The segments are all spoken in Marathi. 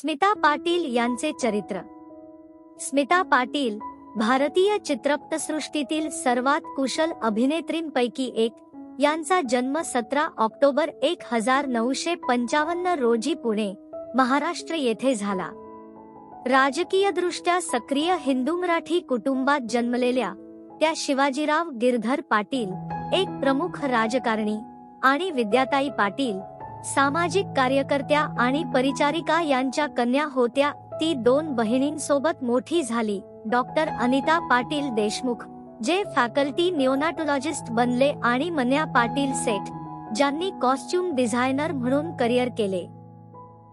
स्मिता पाटील यांचे चरित्र. स्मिता पाटील भारतीय चित्रपटसृष्टीतील सर्वात कुशल अभिनेत्रींपैकी एक. यांचा जन्म 17 ऑक्टोबर 1955 रोजी पुणे, महाराष्ट्र येथे झाला. राजकीयदृष्ट्या सक्रिय हिंदू मराठी कुटुंबात जन्मलेल्या त्या शिवाजीराव गिरधर पाटील, एक प्रमुख राजकारणी, आणि विद्याताई पाटील, सामाजिक कार्यकर्त्या आणि परिचारिका यांच्या कन्या होत्या. ती 2 बहिणींसोबत मोठी झाली. डॉक्टर अनिता पाटील देशमुख, जे फॅकल्टी निओनाटोलॉजिस्ट बनले, आणि मन्या पाटील सेठ, ज्यांनी कॉस्ट्यूम डिझायनर म्हणून करिअर केले.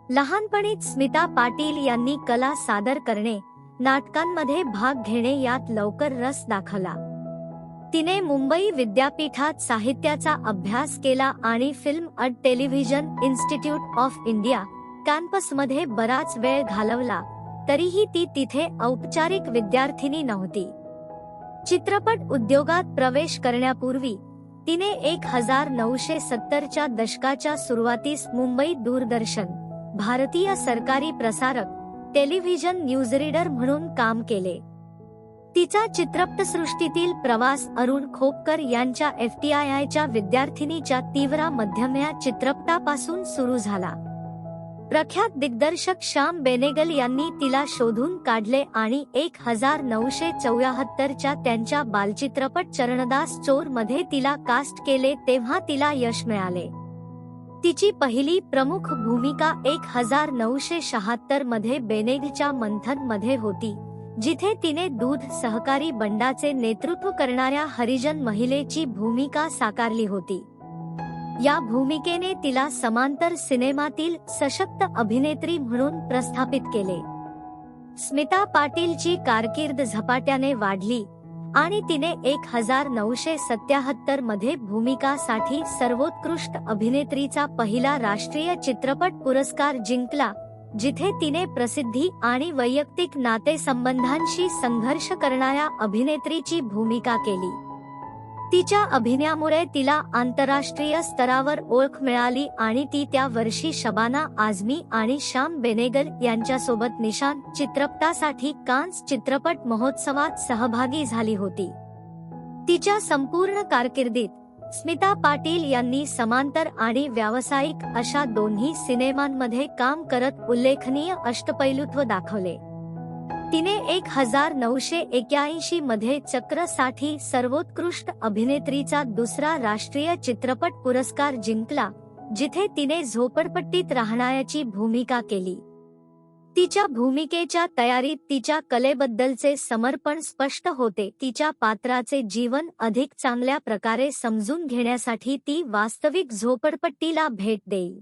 लहानपणीच स्मिता पाटील यांनी कला सादर करणे, नाटकांमध्ये भाग घेणे यात लवकर रस दाखवला. तिने मुंबई विद्यापीठात साहित्याचा अभ्यास केला आणि film and television institute of India कॅम्पसमध्ये बराच वेळ घालवला. तरीही ती तिथे औपचारिक विद्यार्थिनी नव्हती. चित्रपट उद्योगात प्रवेश करण्यापूर्वी तिने 1970च्या दशकाच्या सुरुवातीस मुंबई दूरदर्शन, भारतीय सरकारी प्रसारक, टेलिव्हिजन न्यूजरीडर म्हणून काम केले. तिचा चित्रपटसृष्टीतील प्रवास अरुण खोपकर यांच्या FTIIच्या विद्यार्थिनीच्या तीव्र मध्यमया चित्रपटापासून सुरू झाला. प्रख्यात दिग्दर्शक श्याम बेनेगल यांनी तिला शोधून काढले आणि 1974च्या त्यांच्या बालचित्रपट चरणदास चोर मध्ये तिला कास्ट केले, तेव्हा तिला यश मिळाले. तिची पहिली प्रमुख भूमिका 1976 मध्ये बेनेगलच्या मंथन मध्ये होती, जिथे तिने दूध सहकारी बंडाचे नेतृत्व करणाऱ्या हरिजन महिलेची भूमिका साकारली होती. या भूमिकेने तिला समांतर सिनेमातील सशक्त अभिनेत्री म्हणून प्रस्थापित केले. स्मिता पाटीलची कारकीर्द झपाट्याने वाढली आणि तिने 1977 मध्ये भूमिकासाठी सर्वोत्कृष्ट अभिनेत्रीचा पहिला राष्ट्रीय चित्रपट पुरस्कार जिंकला, जिथे तिने प्रसिद्धी आणि वैयक्तिक नातेसंबंधांशी संघर्ष करणाऱ्या अभिनेत्रीची भूमिका केली. तिच्या अभिनयामुळे तिला आंतरराष्ट्रीय स्तरावर ओळख मिळाली आणि ती त्या वर्षी शबाना आझमी आणि श्याम बेनेगल यांच्यासोबत निशान चित्रपटासाठी कान्स चित्रपट महोत्सवात सहभागी झाली होती. तिच्या संपूर्ण कारकिर्दीत स्मिता पाटील यांनी समांतर आणि व्यावसायिक अशा दोन्ही सिनेमांमध्ये काम करत उल्लेखनीय अष्टपैलुत्व दाखवले. तिने 1981 मध्ये चक्र साठी सर्वोत्कृष्ट अभिनेत्रीचा दुसरा राष्ट्रीय चित्रपट पुरस्कार जिंकला, जिथे तिने झोपडपट्टीत राहणाऱ्याची भूमिका केली. तिच्या भूमिकेच्या तयारीत तिच्या कलेबद्दलचे समर्पण स्पष्ट होते. तिच्या पात्राचे जीवन अधिक चांगल्या प्रकारे समजून घेण्यासाठी ती वास्तविक झोपडपट्टीला भेट देईल.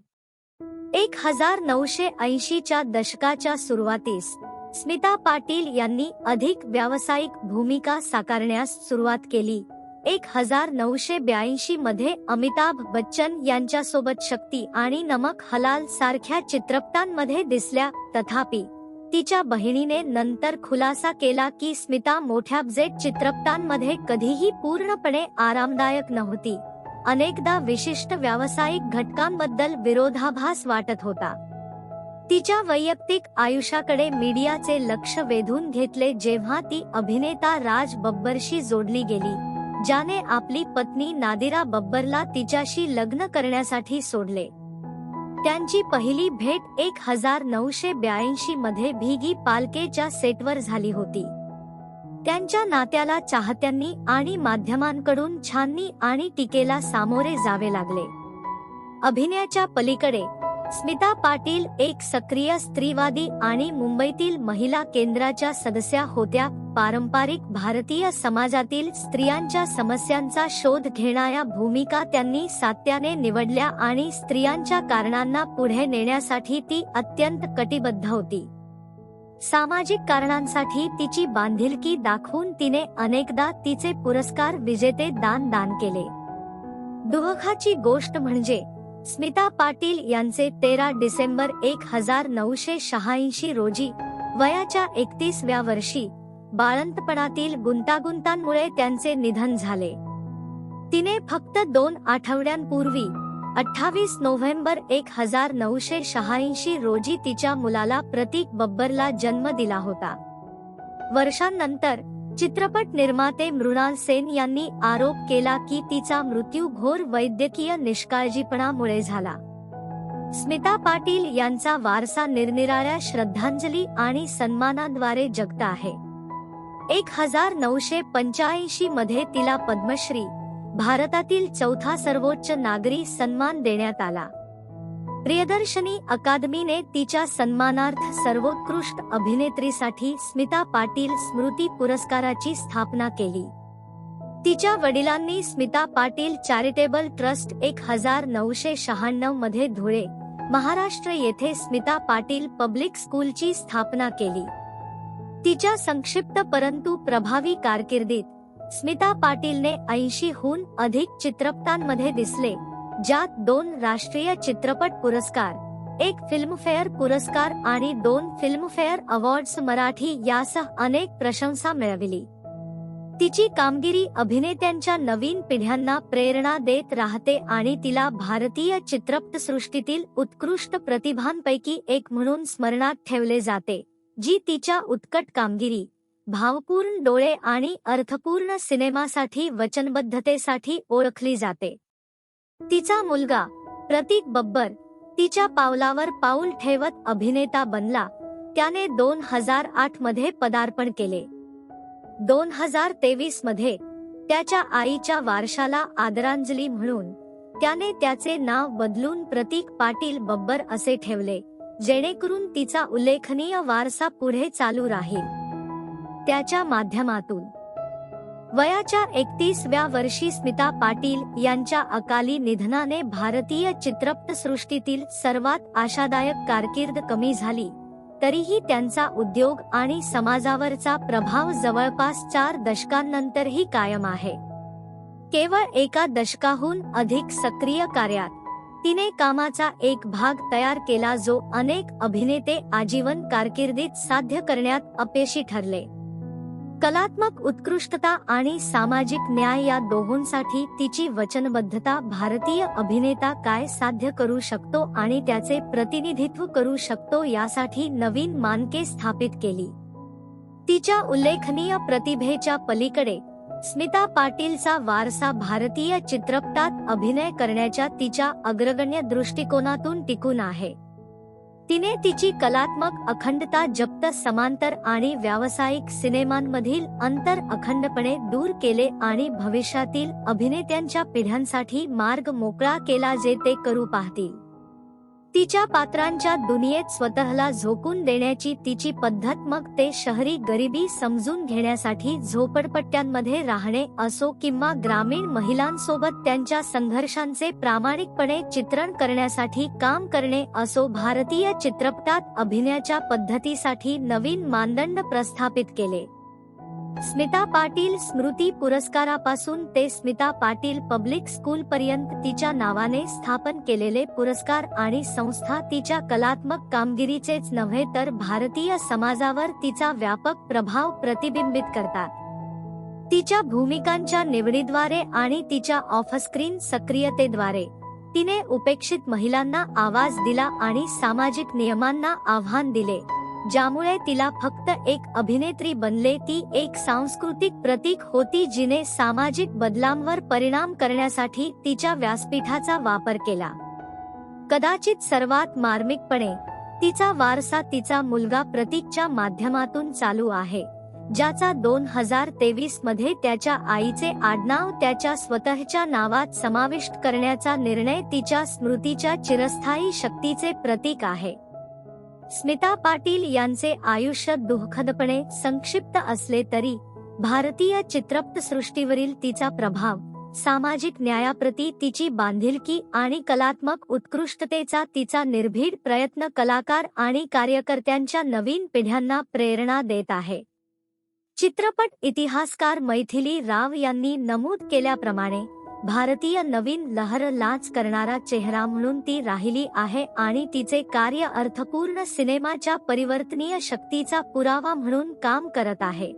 1980च्या दशकाच्या सुरुवातीस स्मिता पाटील यांनी अधिक व्यावसायिक भूमिका साकारण्यास सुरुवात केली. 1982 मध्ये अमिताभ बच्चन यांच्यासोबत शक्ती आणि नमक हलाल सारख्या चित्रपटांमध्ये दिसल्या. तथापि, तिच्या बहिणीने नंतर खुलासा केला की स्मिता मोठ्या बजेट चित्रपटांमध्ये कधीही पूर्णपणे आरामदायक नव्हती. अनेकदा विशिष्ट व्यावसायिक घटकांबद्दल विरोधाभास वाटत होता. तिच्या वैयक्तिक आयुष्याकडे मीडियाचे लक्ष वेधून घेतले जेव्हा ती अभिनेता राज बब्बरशी जोडली गेली, ज्याने आपली पत्नी नादिरा बब्बरला तिच्याशी लग्न करण्यासाठी सोडले. त्यांची पहिली भेट 1982 मध्ये भीगी पालकेच्या सेटवर झाली होती. त्यांच्या नात्याला चाहत्यांनी आणि माध्यमांकडून छाननी आणि टीकेला सामोरे जावे लागले. अभिनयाच्या पलीकडे स्मिता पाटील एक सक्रिय स्त्रीवादी आणि मुंबईतील महिला केंद्राच्या सदस्या होत्या. पारंपरिक भारतीय समाजातील स्त्रियांच्या समस्यांचा शोध घेणाऱ्या भूमिका त्यांनी सातत्याने निवडल्या आणि स्त्रियांच्या कारणांना पुढे नेण्यासाठी ती अत्यंत कटिबद्ध होती. सामाजिक कारणांसाठी तिची बांधिलकी दाखवून तिने अनेकदा तिचे पुरस्कार विजेते दान केले. दुःखाची गोष्ट म्हणजे स्मिता पाटील यांचे 13 डिसेंबर 1986 रोजी वयाच्या 31व्या वर्षी बाळंतपणातील गुंतागुंतांमुळे त्यांचे निधन झाले. तिने फक्त 2 आठवड्यांपूर्वी 28 नोव्हेंबर 1986 रोजी तिच्या मुलाला प्रतीक बब्बरला जन्म दिला होता. वर्षांनंतर चित्रपट निर्माते मृणाल सेन यांनी आरोप केला की तिचा मृत्यू घोर वैद्यकीय निष्काळजीपणामुळे झाला. स्मिता पाटील यांचा वारसा निरनिराळ्या श्रद्धांजली आणि सन्मानांद्वारे जगत आहे. 1985 मध्ये तिला पद्मश्री, भारतातील चौथा सर्वोच्च नागरी सन्मान देण्यात आला. प्रियदर्शनी अकादमीने तिच्या सन्मानार्थ सर्वोत्कृष्ट अभिनेत्रीसाठी स्मिता पाटील स्मृती पुरस्काराची स्थापना केली. तिच्या वडिलांनी स्मिता पाटील चॅरिटेबल ट्रस्ट 1996 मध्ये धुळे, महाराष्ट्र येथे स्मिता पाटील पब्लिक स्कूलची स्थापना केली. तिच्या संक्षिप्त परंतु प्रभावी कारकिर्दीत स्मिता पाटीलने 80हून अधिक चित्रपटांमध्ये दिसले, ज्यात 2 राष्ट्रीय चित्रपट पुरस्कार, 1 फिल्मफेअर पुरस्कार आणि 2 फिल्मफेअर अवॉर्ड्स मराठी यासह अनेक प्रशंसा मिळविली. तिची कामगिरी अभिनेत्यांच्या नवीन पिढ्यांना प्रेरणा देत राहते आणि तिला भारतीय चित्रपटसृष्टीतील उत्कृष्ट प्रतिभांपैकी एक म्हणून स्मरणात ठेवले जाते, जी तिच्या उत्कट कामगिरी, भावपूर्ण डोळे आणि अर्थपूर्ण सिनेमासाठी वचनबद्धतेसाठी ओळखली जाते. तिचा मुलगा प्रतीक बब्बर तिच्या पावलावर पाऊल ठेवत अभिनेता बनला. त्याने 2008 मध्ये पदार्पण केले. 2023 मध्ये त्याच्या आईच्या वारशाला आदरांजली म्हणून त्याने त्याचे नाव बदलून प्रतीक पाटील बब्बर असे ठेवले, जेणेकरून तिचा उल्लेखनीय वारसा पुढे चालू राहील. त्याच्या माध्यमातून वयाच्या 31व्या वर्षी स्मिता पाटील यांच्या अकाली निधनाने भारतीय चित्रपटसृष्टीतील सर्वात आशादायक कारकीर्द कमी झाली, तरीही त्यांचा उद्योग आणि समाजावरचा प्रभाव जवळपास 4 दशकांनंतरही कायम आहे. केवळ एका दशकाहून अधिक सक्रिय कार्यात तिने कामाचा एक भाग तयार केला जो अनेक अभिनेते आजीवन कारकिर्दीत साध्य करण्यात अपयशी ठरले. कलात्मक उत्कृष्टता आणि सामाजिक न्याय या दोहोंसाठी तिची वचनबद्धता भारतीय अभिनेता काय साध्य करू शकतो आणि त्याचे प्रतिनिधित्व करू शकतो यासाठी नवीन मानके स्थापित केली. तिच्या उल्लेखनीय प्रतिभेच्या पलीकडे स्मिता पाटीलचा वारसा भारतीय चित्रपटात अभिनय करण्याच्या तिच्या अग्रगण्य दृष्टिकोनातून टिकून आहे. तिने तिची कलात्मक अखंडता जपत समांतर आणि व्यावसायिक सिनेमांमधील अंतर अखंडपणे दूर केले आणि भविष्यातील अभिनेत्यांच्या पिढ्यांसाठी मार्ग मोकळा केला जे ते करू पाहतील. तिच्या पात्रांच्या दुनियेत स्वतःला झोकून देण्याची तिची पद्धत, मग ते शहरी गरिबी समजून घेण्यासाठी झोपडपट्ट्यांमध्ये राहणे असो किंवा ग्रामीण महिलांसोबत त्यांच्या संघर्षांचे प्रामाणिकपणे चित्रण करण्यासाठी काम करणे असो, भारतीय चित्रपटात अभिनयाच्या पद्धतीसाठी नवीन मानदंड प्रस्थापित केले. स्मिता पाटील स्मृती पुरस्कारापासून ते स्मिता पाटील पब्लिक स्कूल पर्यंत तिच्या नावाने स्थापन केलेले पुरस्कार आणि संस्था तिच्या कलात्मक कामगिरीचेच नव्हे तर भारतीय समाजावर तिचा व्यापक प्रभाव प्रतिबिंबित करतात. तिच्या भूमिकांच्या निवडीद्वारे आणि तिच्या ऑफस्क्रीन सक्रियतेद्वारे तिने उपेक्षित महिलांना आवाज दिला आणि सामाजिक नियमांना आव्हान दिले, ज्यामुळे तिला फक्त एक अभिनेत्री बनले, ती एक सांस्कृतिक प्रतीक होती जिने सामाजिक बदलांवर परिणाम करण्यासाठी तिच्या व्यासपीठाचा वापर केला. कदाचित सर्वात मार्मिकपणे तिचा वारसा तिचा मुलगा प्रतीकच्या माध्यमातून चालू आहे, ज्याचा 2023 मध्ये त्याच्या आईचे आडनाव त्याच्या स्वतःच्या नावात समाविष्ट करण्याचा निर्णय तिच्या स्मृतीच्या चिरस्थायी शक्तीचे प्रतीक आहे. स्मिता पाटील यांचे आयुष्य दुःखदपणे संक्षिप्त असले तरी भारतीय चित्रपटसृष्टीवरील तिचा प्रभाव, सामाजिक न्यायाप्रती तिची बांधिलकी आणि कलात्मक उत्कृष्टतेचा तिचा निर्भीड प्रयत्न कलाकार आणि कार्यकर्त्यांच्या नवीन पिढ्यांना प्रेरणा देत आहे. चित्रपट इतिहासकार मैथिली राव यांनी नमूद केल्याप्रमाणे भारतीय नवीन लहर लाच करणारा चेहरा म्हणून ती राहिली आहे आणि तिचे कार्य अर्थपूर्ण सिनेमाच्या परिवर्तनीय शक्तीचा पुरावा म्हणून काम करत आहे.